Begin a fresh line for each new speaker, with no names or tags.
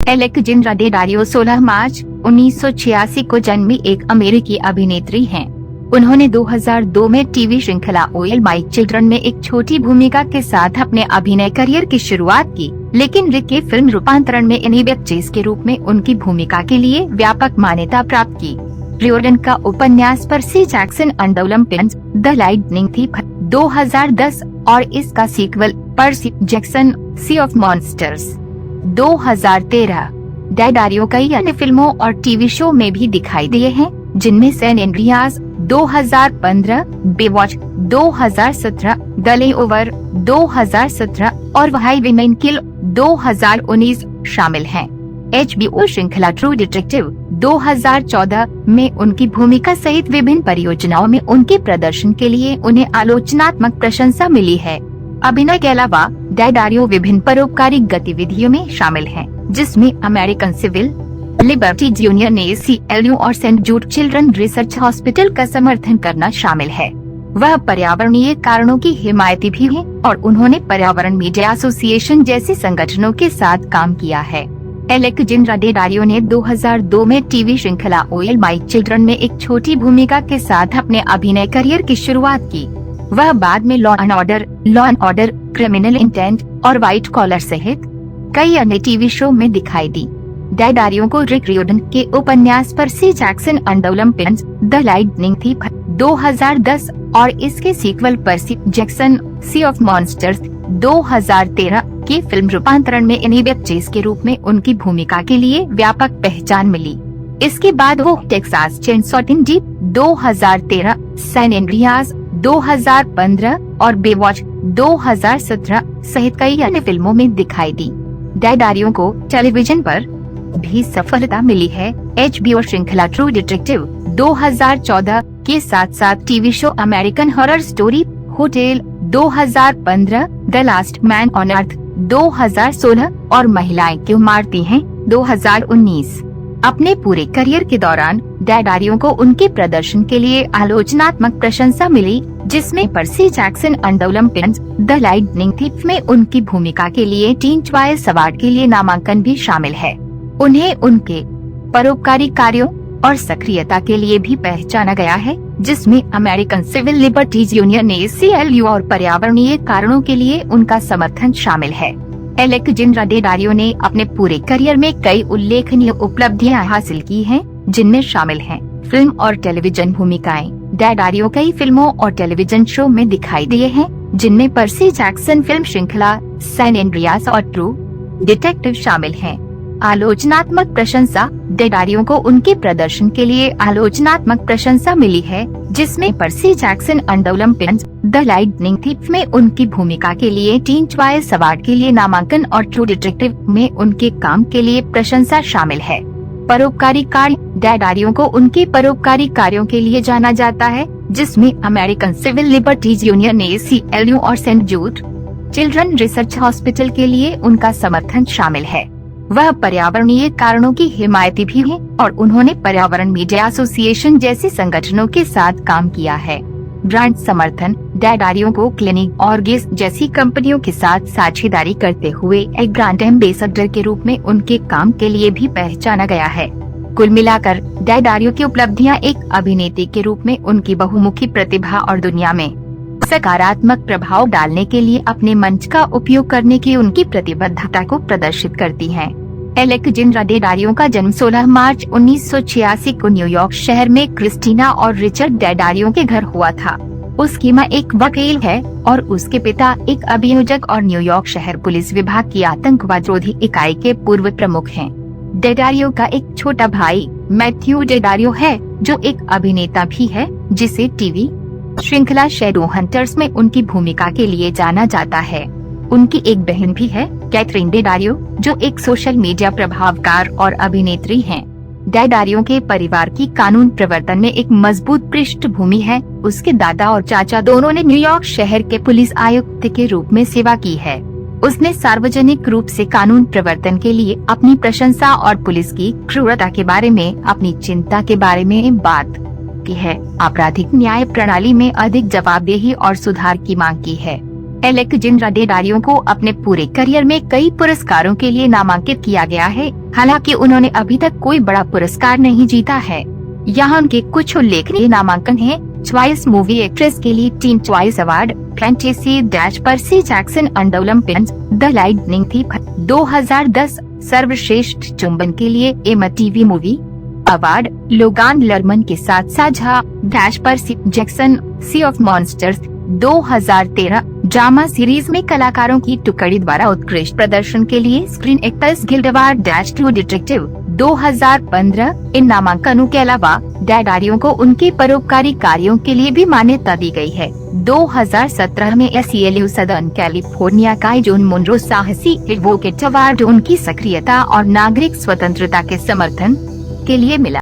Alexandra डेडारियो 16 मार्च 1986 को जन्मी एक अमेरिकी अभिनेत्री हैं। उन्होंने 2002 में टीवी श्रृंखला ओएल माई चिल्ड्रन में एक छोटी भूमिका के साथ अपने अभिनय करियर की शुरुआत की, लेकिन रिक के फिल्म रूपांतरण में एनी बेचेस के रूप में उनकी भूमिका के लिए व्यापक मान्यता प्राप्त की। रियोर्डन का उपन्यास Percy Jackson and Olympians the Lightning Thief 2010 और इसका sequel Percy Jackson Sea of Monsters 2013। Daddario कई अन्य फिल्मों और टीवी शो में भी दिखाई दिए हैं, जिनमें San Andreas 2015, Baywatch 2017, the Layover 2017 और व्हाई वीमेन किल 2019 शामिल हैं। HBO श्रृंखला ट्रू डिटेक्टिव 2014 में उनकी भूमिका सहित विभिन्न परियोजनाओं में उनके प्रदर्शन के लिए उन्हें आलोचनात्मक प्रशंसा मिली है। अभिनय के अलावा डेडारियो विभिन्न परोपकारी गतिविधियों में शामिल हैं, जिसमें American Civil Liberties Union ACLU और Saint Jude Children Research Hospital का समर्थन करना शामिल है। वह पर्यावरणीय कारणों की हिमायती भी है और उन्होंने पर्यावरण मीडिया एसोसिएशन जैसे संगठनों के साथ काम किया है। एलेक्जेंड्रा डेडारियो ने 2002 में टीवी श्रृंखला ओएल माई चिल्ड्रन में एक छोटी भूमिका के साथ अपने अभिनय करियर की शुरुआत की। वह बाद में law and order, criminal intent और व्हाइट कॉलर सहित कई अन्य टीवी शो में दिखाई दी। डेडारियो को रिक रियोर्डन के उपन्यास Percy Jackson and Olympians the Lightning Thief 2010 और इसके sequel Percy Jackson Sea of Monsters 2013 के फिल्म रूपांतरण में एनी बेचेस के रूप में उनकी भूमिका के लिए व्यापक पहचान मिली। इसके बाद वो Texas Chainsaw D 2013, San Andreas 2015 और बेवॉच 2017 सहित कई अन्य फिल्मों में दिखाई दी। डेडारियो को टेलीविजन पर भी सफलता मिली है। HBO श्रृंखला ट्रू डिटेक्टिव 2014 के साथ साथ TV show American horror story hotel 2015, the last man on earth 2016 और महिलाएं क्यों मारती हैं 2019। अपने पूरे करियर के दौरान डेडारियो को उनके प्रदर्शन के लिए आलोचनात्मक प्रशंसा मिली, जिसमें पर्सी Jackson and Olympians the Lightning thief में उनकी भूमिका के लिए टीन चॉइस अवार्ड के लिए नामांकन भी शामिल है। उन्हें उनके परोपकारी कार्यों और सक्रियता के लिए भी पहचाना गया है, जिसमें American Civil Liberties Union ACLU और पर्यावरणीय कारणों के लिए उनका समर्थन शामिल है। एलेक्जेंड्रा डेडारियो ने अपने पूरे करियर में कई उल्लेखनीय उपलब्धियां हासिल की हैं, जिनमें शामिल हैं फिल्म और टेलीविजन भूमिकाएं। डेडारियो कई फिल्मों और टेलीविजन शो में दिखाई दिए हैं, जिनमें पर्सी जैक्सन फिल्म श्रृंखला, सैन एंड्रियास और ट्रू डिटेक्टिव शामिल हैं। आलोचनात्मक प्रशंसा डेडारियो को उनके प्रदर्शन के लिए आलोचनात्मक प्रशंसा मिली है, जिसमें पर्सी Jackson and Olympians the Lightning thief में उनकी भूमिका के लिए टीन चॉइस अवार्ड के लिए नामांकन और ट्रू डिटेक्टिव में उनके काम के लिए प्रशंसा शामिल है। परोपकारी कार्य डेडारियो को उनके परोपकारी कार्यों के लिए जाना जाता है, जिसमें American Civil Liberties Union ACLU और Saint Jude Children Research Hospital के लिए उनका समर्थन शामिल है। वह पर्यावरणीय कारणों की हिमायती भी है और उन्होंने पर्यावरण मीडिया एसोसिएशन जैसे संगठनों के साथ काम किया है। ब्रांड समर्थन डेडारियो को क्लिनिक और गेस जैसी कंपनियों के साथ साझेदारी करते हुए एक ब्रांड एम्बेसडर के रूप में उनके काम के लिए भी पहचाना गया है। कुल मिलाकर डेडारियो की उपलब्धियां एक अभिनेत्री के रूप में उनकी बहुमुखी प्रतिभा और दुनिया में सकारात्मक प्रभाव डालने के लिए अपने मंच का उपयोग करने की उनकी प्रतिबद्धता को प्रदर्शित करती हैं। एलेक्जेंड्रा डेडारियो का जन्म 16 मार्च 1986 को न्यूयॉर्क शहर में क्रिस्टीना और रिचर्ड डेडारियो के घर हुआ था। उसकी मां एक वकील है और उसके पिता एक अभियोजक और न्यूयॉर्क शहर पुलिस विभाग की आतंकवाद रोधी इकाई के पूर्व प्रमुख हैं। डेडारियो का एक छोटा भाई मैथ्यू डेडारियो है, जो एक अभिनेता भी है, जिसे टीवी श्रृंखला शैडो हंटर्स में उनकी भूमिका के लिए जाना जाता है। उनकी एक बहन भी है, कैथरीन डेडारियो, जो एक सोशल मीडिया प्रभावकार और अभिनेत्री हैं। डेडारियो के परिवार की कानून प्रवर्तन में एक मजबूत पृष्ठभूमि है। उसके दादा और चाचा दोनों ने न्यूयॉर्क शहर के पुलिस आयुक्त के रूप में सेवा की है। उसने सार्वजनिक रूप से कानून प्रवर्तन के लिए अपनी प्रशंसा और पुलिस की क्रूरता के बारे में अपनी चिंता के बारे में बात की है। आपराधिक न्याय प्रणाली में अधिक जवाबदेही और सुधार की मांग की है। एलेक्जेंड्रा डेडारियो को अपने पूरे करियर में कई पुरस्कारों के लिए नामांकित किया गया है, हालांकि उन्होंने अभी तक कोई बड़ा पुरस्कार नहीं जीता है। यहाँ उनके कुछ उल्लेखनीय नामांकन हैं। चॉइस मूवी एक्ट्रेस के लिए Teen Choice Award, fantasy dash Percy Jackson and Olympians, the Lightning Thief. 2010 सर्वश्रेष्ठ चुंबन के लिए MTV Movie Award, Logan Lerman के साथ साझा, dash Percy Jackson, Sea of Monsters. 2013 drama series में कलाकारों की टुकड़ी द्वारा उत्कृष्ट प्रदर्शन के लिए Screen Actors Guild Award, dash True Detective. 2015 इन नामांकनों के अलावा डेडारियो को उनके परोपकारी कार्यों के लिए भी मान्यता दी गई है। 2017 में SCLU सदर्न कैलिफोर्निया का जॉन मुनरो साहसी एडवोकेट अवार्ड उनकी सक्रियता और नागरिक स्वतंत्रता के समर्थन के लिए मिला।